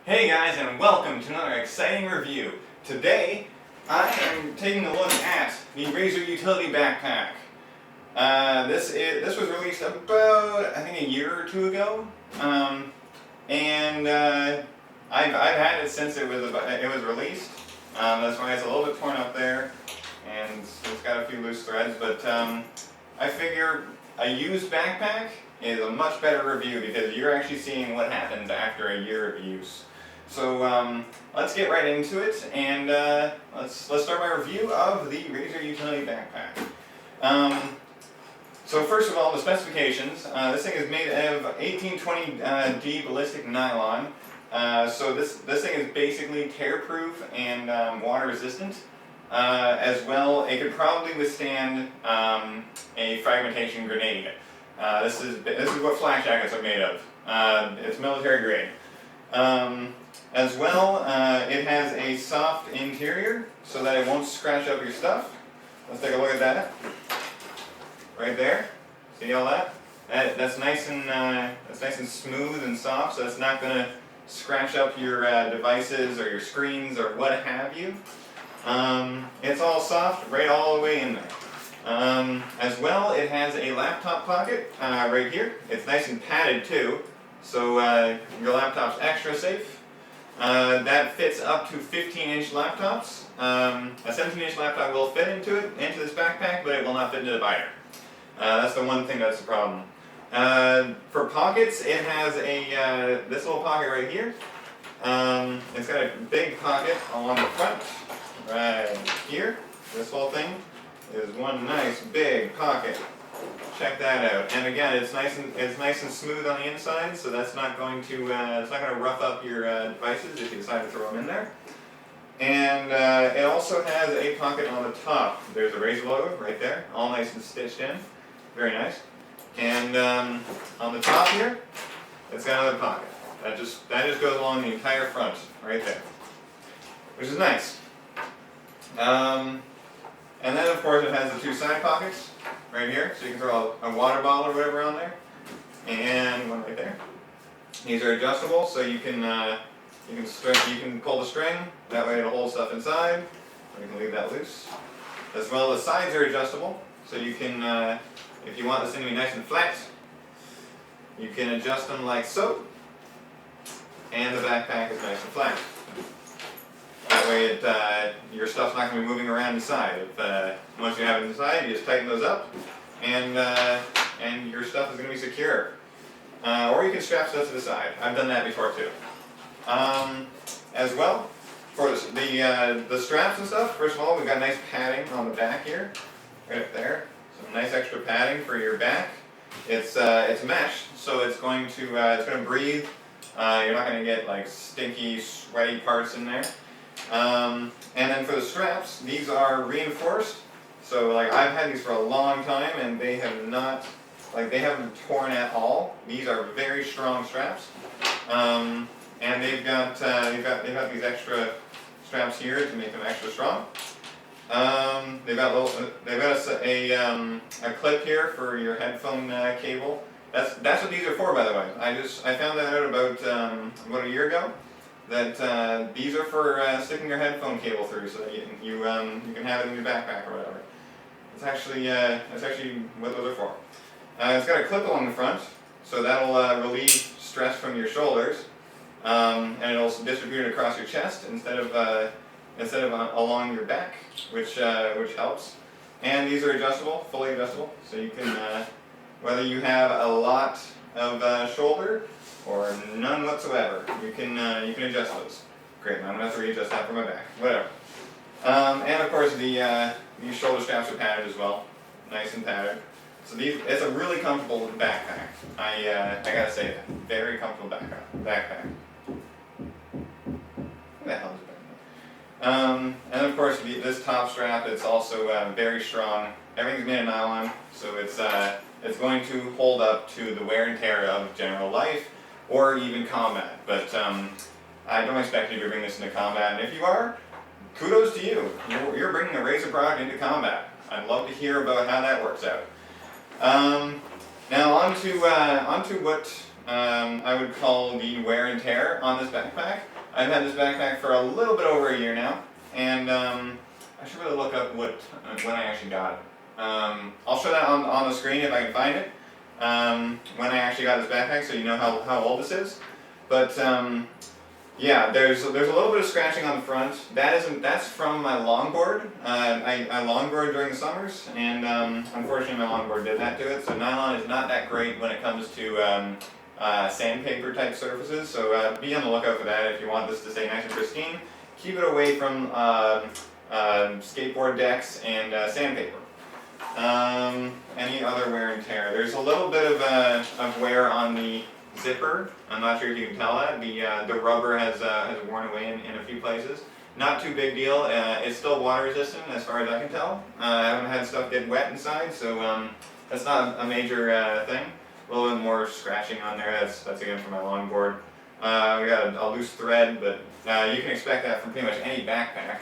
Hey guys, and welcome to another exciting review. Today, I am taking a look at the Razer Utility Backpack. This was released about, I think, a year or two ago, and I've had it since it was released. That's why it's a little bit torn up there, and it's got a few loose threads. But I figure a used backpack is a much better review because you're actually seeing what happens after a year of use. So let's get right into it, and let's start my review of the Razer Utility Backpack. So first of all, the specifications. This thing is made of 1820D ballistic nylon. So this thing is basically tear-proof and water resistant. As well, it could probably withstand a fragmentation grenade. This is what flak jackets are made of. It's military grade. As well, it has a soft interior so that it won't scratch up your stuff. Let's take a look at that. Right there. See all that? That's nice and smooth and soft, so it's not going to scratch up your devices or your screens or what have you. It's all soft, right all the way in there. As well, it has a laptop pocket right here. It's nice and padded too, so your laptop's extra safe. That fits up to 15-inch laptops. A 17-inch laptop will fit into this backpack, but it will not fit into the biter. That's the one thing that's the problem. For pockets, it has this little pocket right here. It's got a big pocket along the front, right here. This whole thing is one nice big pocket. Check that out. And again, it's nice and smooth on the inside, so that's not going to rough up your devices if you decide to throw them in there. And it also has a pocket on the top. There's a Razer logo right there, all nice and stitched in. Very nice. And on the top here, it's got another pocket. That just goes along the entire front, right there, which is nice. And then of course it has the two side pockets right here, so you can throw a water bottle or whatever on there, and one right there. These are adjustable, so you can pull the string. That way it'll hold stuff inside, or you can leave that loose. As well, the sides are adjustable, so you can, if you want this thing to be nice and flat, you can adjust them like so. And the backpack is nice and flat. That way your stuff's not going to be moving around inside. Once you have it inside, you just tighten those up, and your stuff is going to be secure. Or you can strap stuff to the side. I've done that before too. As well, for the straps and stuff, first of all, we've got nice padding on the back here, right up there. Some nice extra padding for your back. It's mesh, so it's going to breathe. You're not going to get like stinky, sweaty parts in there. And then for the straps, these are reinforced. So like I've had these for a long time, and they haven't torn at all. These are very strong straps. And they've got these extra straps here to make them extra strong. They've got a clip here for your headphone cable. That's what these are for, by the way. I found that out about a year ago. That these are for sticking your headphone cable through, so that you can have it in your backpack or whatever. That's actually what those are for. It's got a clip along the front, so that'll relieve stress from your shoulders, and it'll distribute it across your chest instead of along your back, which helps. And these are adjustable, fully adjustable, so you can whether you have a lot of shoulder or none whatsoever, you can adjust those. Great, now I'm going to have to readjust that for my back. Whatever. And of course these shoulder straps are padded as well, nice and padded. So it's a really comfortable backpack. I gotta say that, very comfortable backpack. What the hell is it? And of course this top strap, it's also very strong. Everything's made of nylon, so it's going to hold up to the wear and tear of general life, or even combat. But I don't expect you to bring this into combat, and if you are, kudos to you. You're bringing a Razer product into combat. I'd love to hear about how that works out. Now onto what I would call the wear and tear on this backpack. I've had this backpack for a little bit over a year now, and I should really look up when I actually got it. I'll show that on the screen if I can find it, when I actually got this backpack, so you know how old this is. But yeah, there's a little bit of scratching on the front. That's from my longboard. I longboard during the summers, and unfortunately my longboard did that to it. So nylon is not that great when it comes to sandpaper type surfaces. So be on the lookout for that if you want this to stay nice and pristine. Keep it away from skateboard decks and sandpaper. Any other wear and tear? There's a little bit of wear on the zipper. I'm not sure if you can tell that. The rubber has worn away in a few places. Not too big deal. It's still water resistant as far as I can tell. I haven't had stuff get wet inside, so that's not a major thing. A little bit more scratching on there. That's again from my longboard. We got a loose thread, but you can expect that from pretty much any backpack.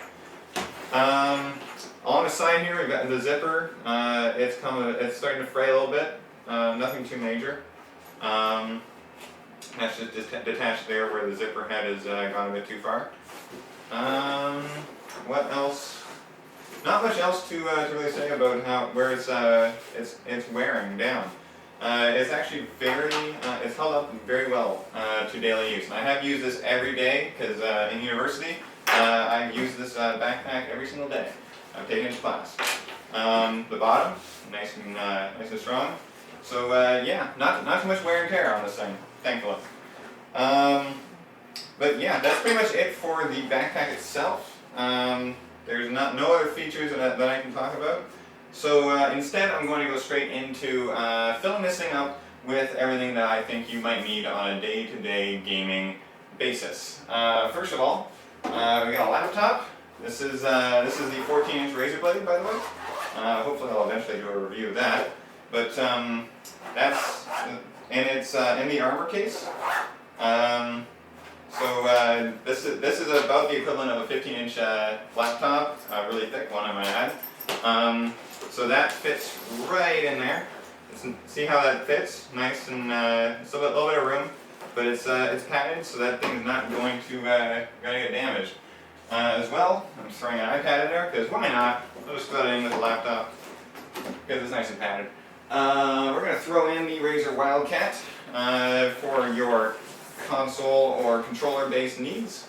On the side here, we've got the zipper. It's starting to fray a little bit. Nothing too major. That's just detached there where the zipper head has gone a bit too far. What else? Not much else to really say about where it's wearing down. It's actually it's held up very well to daily use. And I have used this every day because in university I've used this backpack every single day. I've taken it to class. The bottom, nice and strong. So yeah, not too much wear and tear on this thing, thankfully. But yeah, that's pretty much it for the backpack itself. There's no other features that I can talk about. So instead, I'm going to go straight into filling this thing up with everything that I think you might need on a day-to-day gaming basis. First of all, we got a laptop. This is the 14-inch Razer blade, by the way. Hopefully, I'll eventually do a review of that. But it's in the armor case. This is about the equivalent of a 15-inch laptop, a really thick one, I might add. So that fits right in there. See how that fits? Nice and it's a little bit of room, but it's padded, so that thing's not going to get damaged. As well, I'm throwing an iPad in there because why not? I'll just throw it in with the laptop because it's nice and padded. We're going to throw in the Razer Wildcat for your console or controller-based needs.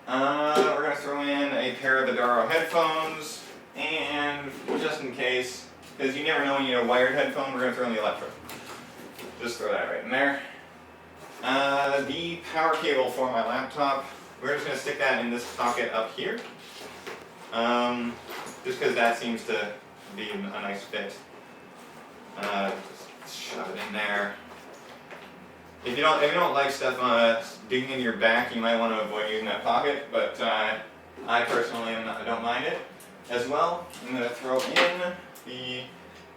We're going to throw in a pair of the Daro headphones, and just in case, because you never know when you need a wired headphone, we're going to throw in the electric. Just throw that right in there. The power cable for my laptop, we're just going to stick that in this pocket up here. Just because that seems to be a nice fit. Just shove it in there. If you don't like stuff digging into your back, you might want to avoid using that pocket. But I personally don't mind it. As well, I'm going to throw in the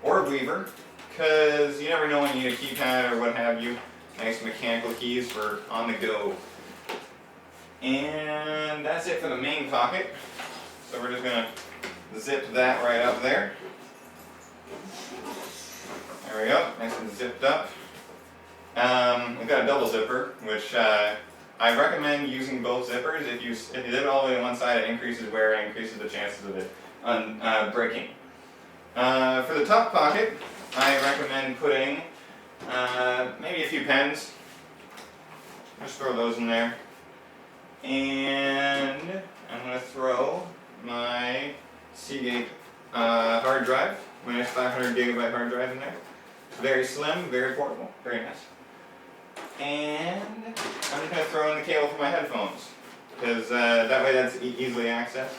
orb weaver because you never know when you need a keypad or what have you. Nice mechanical keys for on the go. And that's it for the main pocket. So we're just going to zip that right up there. There we go, nice and zipped up. We've got a double zipper, which I recommend using both zippers. If you zip it all the way to one side, it increases wear and increases the chances of it breaking. For the top pocket, I recommend putting maybe a few pens. Just throw those in there. And I'm going to throw my Seagate hard drive, my next 500 gigabyte hard drive in there. Very slim, very portable, very nice. And I'm just going to throw in the cable for my headphones, because that way that's easily accessed.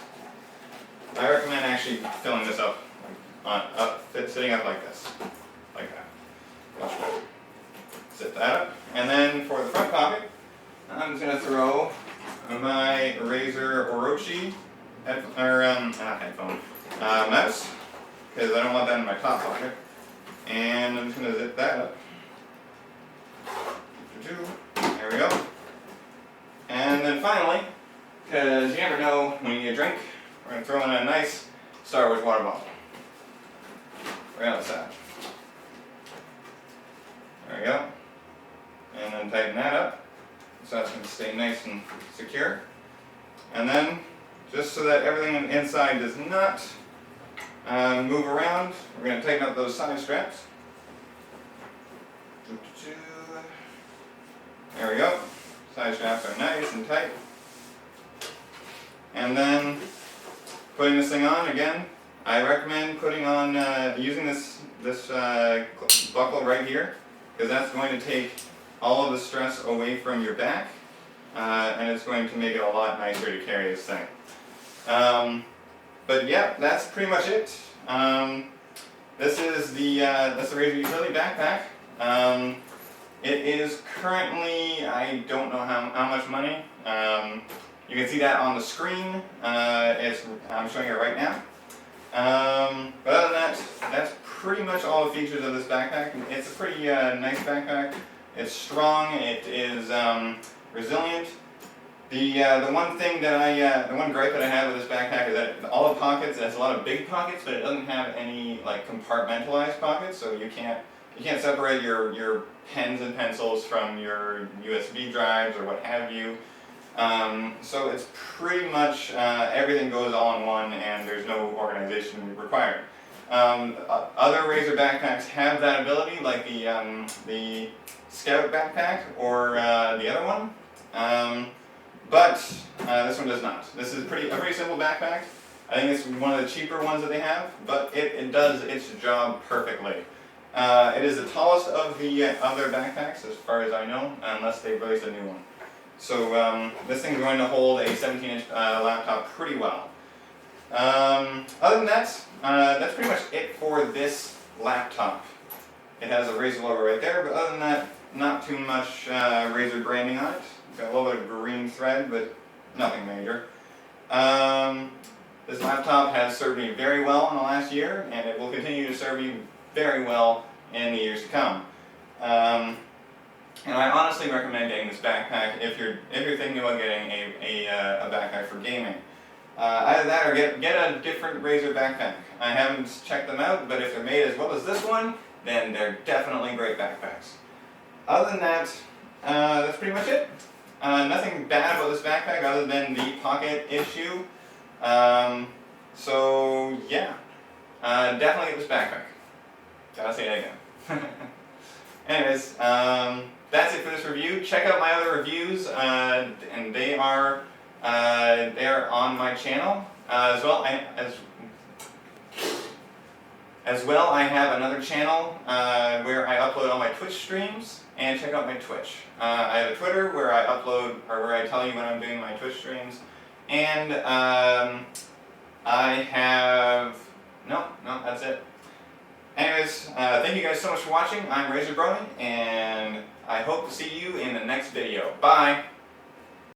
I recommend actually filling this up, sitting up like this, like that. Zip that up. And then for the front pocket, I'm just going to throw my Razer Orochi mouse, because I don't want that in my top pocket. And I'm just going to zip that up. There we go. And then finally, because you never know when you need a drink, we're going to throw in a nice Star Wars water bottle. Right on the side. There we go. and then tighten that up so that's going to stay nice and secure. And then, just so that everything inside does not move around, we're going to tighten up those side straps. There we go. Side straps are nice and tight. And then putting this thing on again, I recommend putting on using this buckle right here, because that's going to take all of the stress away from your back, and it's going to make it a lot nicer to carry this thing. But yeah, that's pretty much it. This is the Razer Utility Backpack. It is currently, I don't know how much money. You can see that on the screen. I'm showing it right now. But other than that, that's pretty much all the features of this backpack. It's a pretty nice backpack. It's strong. It is resilient. The one thing that the one gripe that I have with this backpack is that all the pockets, it has a lot of big pockets, but it doesn't have any like compartmentalized pockets, so you can't separate your pens and pencils from your USB drives or what have you. So it's pretty much everything goes all in one, and there's no organization required. Other Razer backpacks have that ability, like the Scout backpack or the other one, but this one does not. This is a pretty simple backpack. I think it's one of the cheaper ones that they have, but it does its job perfectly. It is the tallest of their backpacks, as far as I know, unless they've released a new one. So this thing's going to hold a 17-inch laptop pretty well. Other than that, that's pretty much it for this laptop. It has a Razer logo right there, but other than that, not too much Razer branding on it. Got a little bit of green thread, but nothing major. This laptop has served me very well in the last year, and it will continue to serve me very well in the years to come. And I honestly recommend getting this backpack if you're thinking about getting a backpack for gaming. Either that or get a different Razer backpack. I haven't checked them out, but if they're made as well as this one, then they're definitely great backpacks. Other than that, that's pretty much it. Nothing bad about this backpack other than the pocket issue. So yeah, definitely get this backpack. Gotta say that again. Anyways, that's it for this review. Check out my other reviews, and they are on my channel as well. As well, I have another channel where I upload all my Twitch streams, and check out my Twitch. I have a Twitter where I upload, or where I tell you when I'm doing my Twitch streams, and I have no, that's it. Anyways, thank you guys so much for watching. I'm Razer Brony, and I hope to see you in the next video. Bye!